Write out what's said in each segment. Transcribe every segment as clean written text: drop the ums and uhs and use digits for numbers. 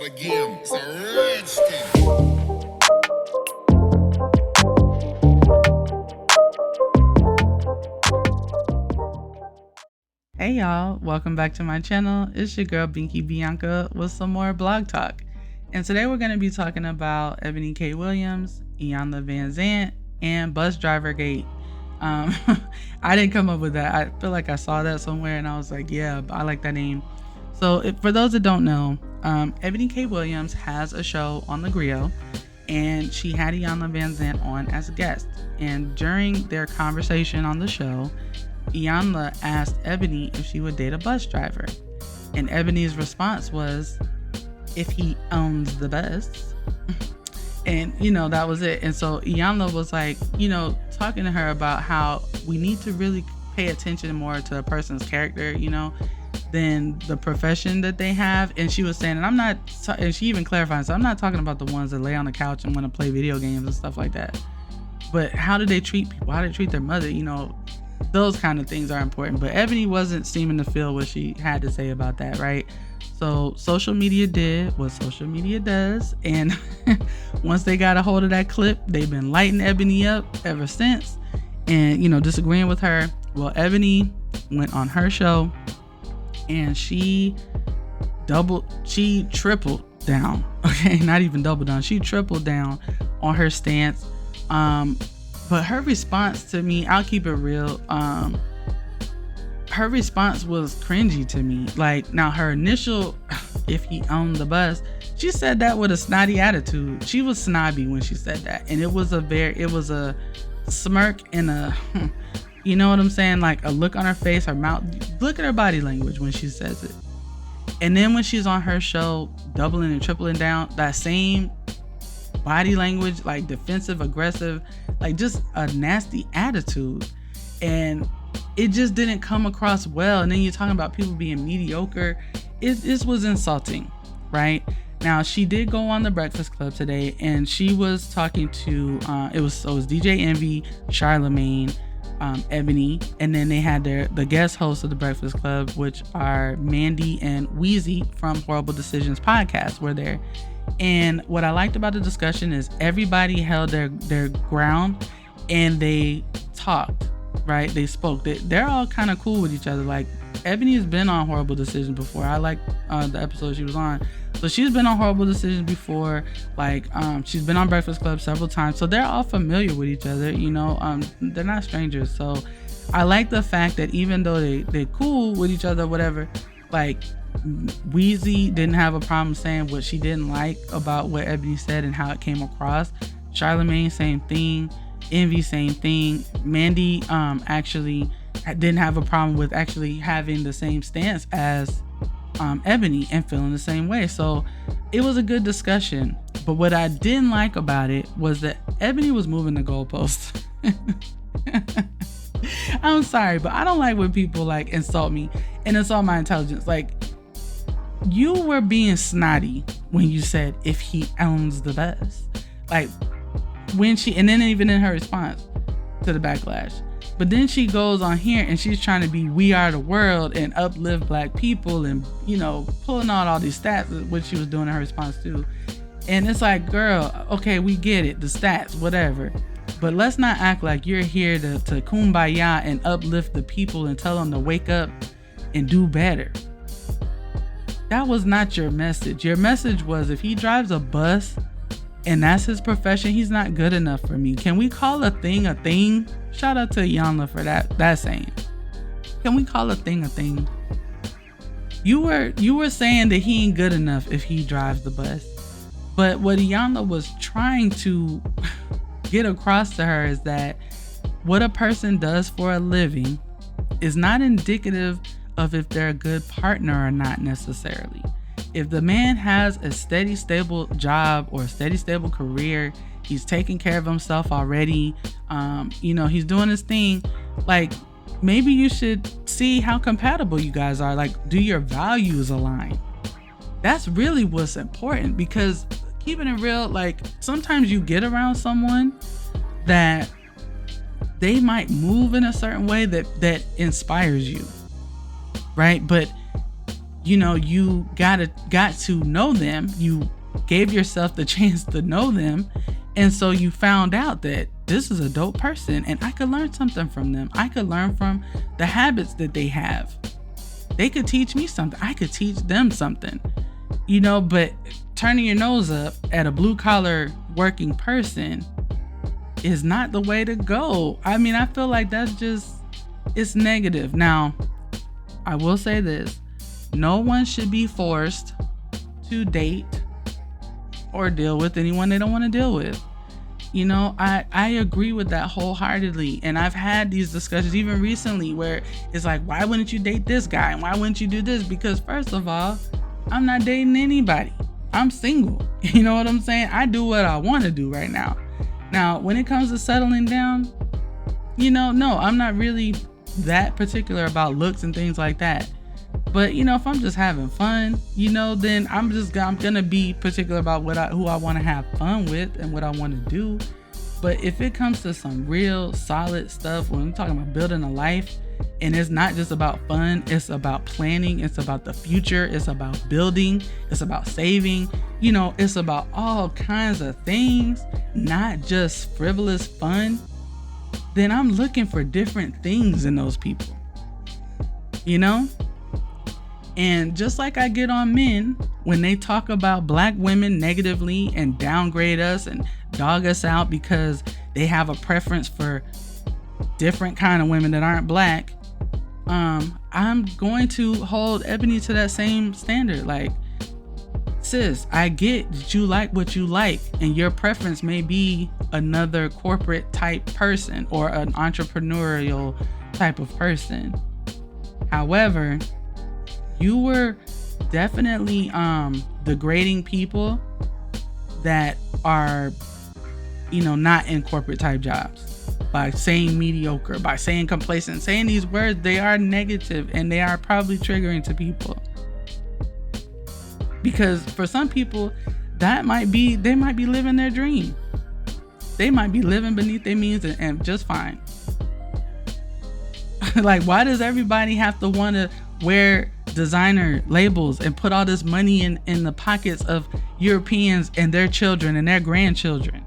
start again. It's a redskin. Hey y'all, welcome back to my channel. It's your girl BinkiBianca with some more blog talk. And today we're going to be talking about Eboni K. Williams, Iyanla Vanzant, and Bus Driver Gate. I didn't come up with that. I feel like I saw that somewhere and I was like, yeah, I like that name. So for those that don't know, Eboni K. Williams has a show on the Griot, and she had Iyanla Vanzant on as a guest. And during their conversation on the show, Iyanla asked Eboni if she would date a bus driver. And Eboni's response was, if he owns the bus. And, that was it. And so Iyanla was like, talking to her about how we need to really pay attention more to a person's character, than the profession that they have. And she was saying, and she even clarified, so I'm not talking about the ones that lay on the couch and want to play video games and stuff like that. But how do they treat people? How do they treat their mother? Those kind of things are important. But Eboni wasn't seeming to feel what she had to say about that, right? So social media did what social media does. And once they got a hold of that clip, they've been lighting Eboni up ever since. And, disagreeing with her. Well, Eboni went on her show and she tripled down. Okay, not even double down. She tripled down on her stance. But her response to me, I'll keep it real. Her response was cringy to me. Like, now her initial, if he owned the bus, she said that with a snotty attitude. She was snobby when she said that. And it was a smirk and a, you know what I'm saying? Like a look on her face, her mouth. Look at her body language when she says it. And then when she's on her show, doubling and tripling down, that same body language, like defensive, aggressive, like just a nasty attitude. And it just didn't come across well. And then you're talking about people being mediocre. This was insulting, right? Now, she did go on the Breakfast Club today, and she was talking to it was DJ Envy, Charlemagne, Eboni, and then they had the guest hosts of the Breakfast Club, which are Mandy and Wheezy from Horrible Decisions podcast, were there. And what I liked about the discussion is everybody held their ground and they talked, right? They spoke. They're all kind of cool with each other. Like, Eboni has been on Horrible Decisions before. I like the episode she was on. So she's been on Horrible Decisions before. Like, she's been on Breakfast Club several times. So they're all familiar with each other, they're not strangers. So I like the fact that even though they're cool with each other, whatever, like, Wheezy didn't have a problem saying what she didn't like about what Eboni said and how it came across. Charlemagne, same thing. Envy, same thing. Mandy actually didn't have a problem with actually having the same stance as Eboni and feeling the same way. So it was a good discussion. But what I didn't like about it was that Eboni was moving the goalposts. I'm sorry, but I don't like when people like insult me and insult my intelligence. Like, you were being snotty when you said if he owns the bus. Like, when and then even in her response to the backlash. But then she goes on here and she's trying to be we are the world and uplift black people and, pulling out all these stats, which she was doing in her response too. And it's like, girl, okay, we get it, the stats, whatever. But let's not act like you're here to kumbaya and uplift the people and tell them to wake up and do better. That was not your message. Your message was, if he drives a bus and that's his profession, he's not good enough for me. Can we call a thing a thing? Shout out to Iyanla for that saying. Can we call a thing a thing? You were saying that he ain't good enough if he drives the bus. But what Iyanla was trying to get across to her is that what a person does for a living is not indicative of if they're a good partner or not necessarily. If the man has a steady, stable job or a steady, stable career, he's taking care of himself already, he's doing his thing, like, maybe you should see how compatible you guys are. Like, do your values align? That's really what's important, because keeping it real, like, sometimes you get around someone that they might move in a certain way that inspires you, right? But you got to know them. You gave yourself the chance to know them. And so you found out that this is a dope person and I could learn something from them. I could learn from the habits that they have. They could teach me something. I could teach them something, but turning your nose up at a blue collar working person is not the way to go. I mean, I feel like it's negative. Now, I will say this. No one should be forced to date or deal with anyone they don't want to deal with. I agree with that wholeheartedly. And I've had these discussions even recently where it's like, why wouldn't you date this guy? And why wouldn't you do this? Because first of all, I'm not dating anybody. I'm single. You know what I'm saying? I do what I want to do right now. Now, when it comes to settling down, no, I'm not really that particular about looks and things like that. But, if I'm just having fun, then I'm going to be particular about who I want to have fun with and what I want to do. But if it comes to some real solid stuff, when I'm talking about building a life, and it's not just about fun, it's about planning, it's about the future, it's about building, it's about saving, it's about all kinds of things, not just frivolous fun, then I'm looking for different things in those people, And just like I get on men when they talk about black women negatively and downgrade us and dog us out because they have a preference for different kind of women that aren't black, I'm going to hold Eboni to that same standard. Like, sis, I get that you like what you like and your preference may be another corporate type person or an entrepreneurial type of person. However, you were definitely degrading people that are, not in corporate type jobs by saying mediocre, by saying complacent, saying these words. They are negative and they are probably triggering to people. Because for some people, they might be living their dream. They might be living beneath their means and just fine. Like, why does everybody have to want to wear designer labels and put all this money in the pockets of Europeans and their children and their grandchildren?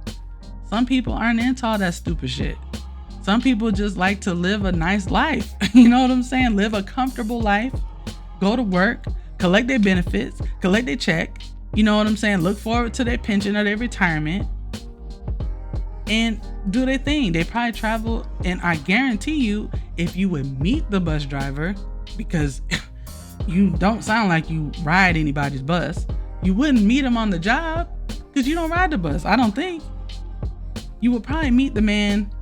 Some people aren't into all that stupid shit. Some people just like to live a nice life. You know what I'm saying? Live a comfortable life, go to work, collect their benefits, collect their check. You know what I'm saying? Look forward to their pension or their retirement and do their thing. They probably travel. And I guarantee you, if you would meet the bus driver, because you don't sound like you ride anybody's bus, you wouldn't meet him on the job because you don't ride the bus. I don't think. You would probably meet the man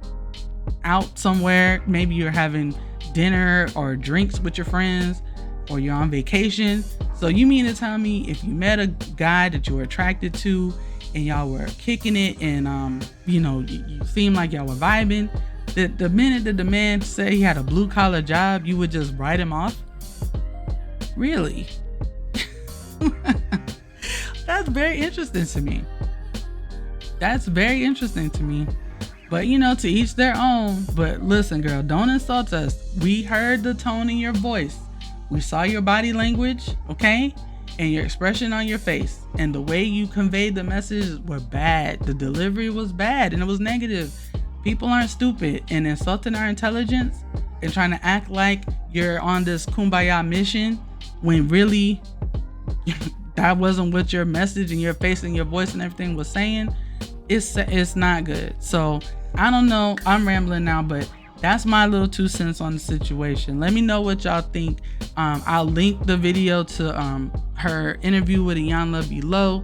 out somewhere. Maybe you're having dinner or drinks with your friends, or you're on vacation. So you mean to tell me if you met a guy that you were attracted to and y'all were kicking it and you seemed like y'all were vibing, that the minute that the man said he had a blue collar job, you would just write him off? Really? That's very interesting to me. But to each their own. But listen, girl, don't insult us. We heard the tone in your voice. We saw your body language, okay? And your expression on your face. And the way you conveyed the message were bad. The delivery was bad and it was negative. People aren't stupid, and insulting our intelligence and trying to act like you're on this kumbaya mission when really that wasn't what your message and your face and your voice and everything was saying. It's not good. So I don't know. I'm rambling now, but that's my little 2 cents on the situation. Let me know what y'all think. I'll link the video to her interview with Iyanla below.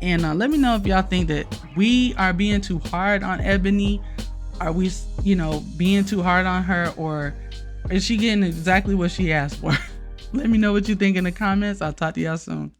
And let me know if y'all think that we are being too hard on Eboni. Are we, being too hard on her, or is she getting exactly what she asked for? Let me know what you think in the comments. I'll talk to y'all soon.